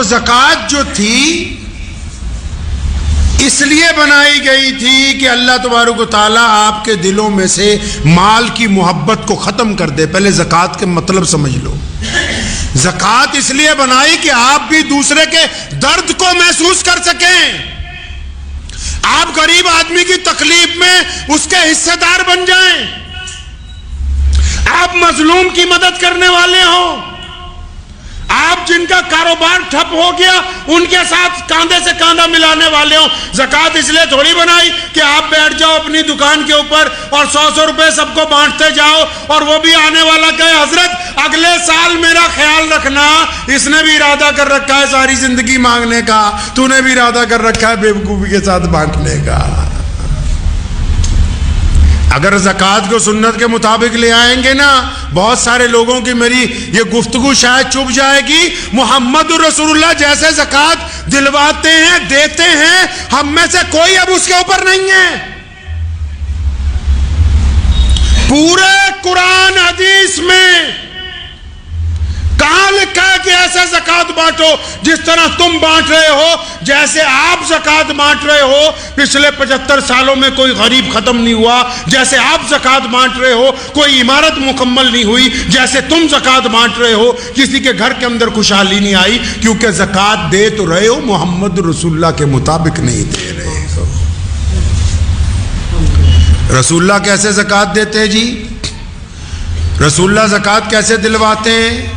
زکوٰۃ جو تھی اس لیے بنائی گئی تھی کہ اللہ تبارک و تعالیٰ آپ کے دلوں میں سے مال کی محبت کو ختم کر دے. پہلے زکوٰۃ کے مطلب سمجھ لو. زکوٰۃ اس لیے بنائی کہ آپ بھی دوسرے کے درد کو محسوس کر سکیں, آپ غریب آدمی کی تکلیف میں اس کے حصے دار بن جائیں, آپ مظلوم کی مدد کرنے والے ہوں, آپ جن کا کاروبار ٹھپ ہو گیا ان کے ساتھ کاندھے سے کاندھا ملانے والے ہوں. زکوٰۃ اس لیے تھوڑی بنائی کہ آپ بیٹھ جاؤ اپنی دکان کے اوپر اور 100 روپے سب کو بانٹتے جاؤ, اور وہ بھی آنے والا کہے حضرت اگلے سال میرا خیال رکھنا, اس نے بھی ارادہ کر رکھا ہے ساری زندگی مانگنے کا, تو نے بھی ارادہ کر رکھا ہے بیوقوفی کے ساتھ بانٹنے کا. اگر زکوٰۃ کو سنت کے مطابق لے آئیں گے نا, بہت سارے لوگوں کی میری یہ گفتگو شاید چپ جائے گی. محمد رسول اللہ جیسے زکوٰۃ دلواتے ہیں, دیتے ہیں, ہم میں سے کوئی اب اس کے اوپر نہیں ہے. پورے قرآن حدیث میں کہاں لکھا ہے کہ ایسے زکوٰۃ بانٹو جس طرح تم بانٹ رہے ہو, جیسے آپ زکوٰۃ بانٹ رہے ہو. پچھلے 75 سالوں میں کوئی غریب ختم نہیں ہوا جیسے آپ زکوٰۃ بانٹ رہے ہو, کوئی عمارت مکمل نہیں ہوئی جیسے تم زکوٰۃ بانٹ رہے ہو, کسی کے گھر کے اندر خوشحالی نہیں آئی, کیونکہ زکوٰۃ دے تو رہے ہو محمد رسول اللہ کے مطابق نہیں دے رہے ہو. رسول اللہ کیسے زکوٰۃ دیتے ہیں جی؟ رسول اللہ زکوٰۃ کیسے دلواتے ہیں؟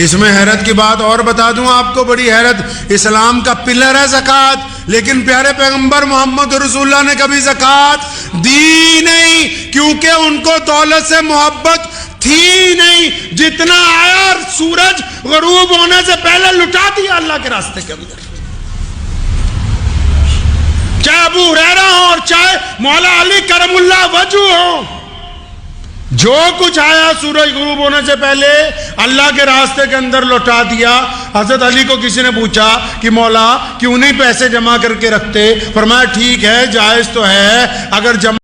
اس میں حیرت کی بات اور بتا دوں آپ کو, بڑی حیرت. اسلام کا پلر ہے زکوٰۃ, لیکن پیارے پیغمبر محمد رسول اللہ نے کبھی زکوٰۃ دی نہیں, کیونکہ ان کو دولت سے محبت تھی نہیں. جتنا آیا سورج غروب ہونے سے پہلے لٹا دیا اللہ کے راستے کے اندر. چاہے ابو ہریرہ ہو اور چاہے مولا علی کرم اللہ وجہ ہو, جو کچھ آیا سورج غروب ہونے سے پہلے اللہ کے راستے کے اندر لوٹا دیا. حضرت علی کو کسی نے پوچھا کہ مولا کیوں نہیں پیسے جمع کر کے رکھتے؟ فرمایا ٹھیک ہے جائز تو ہے, اگر جمع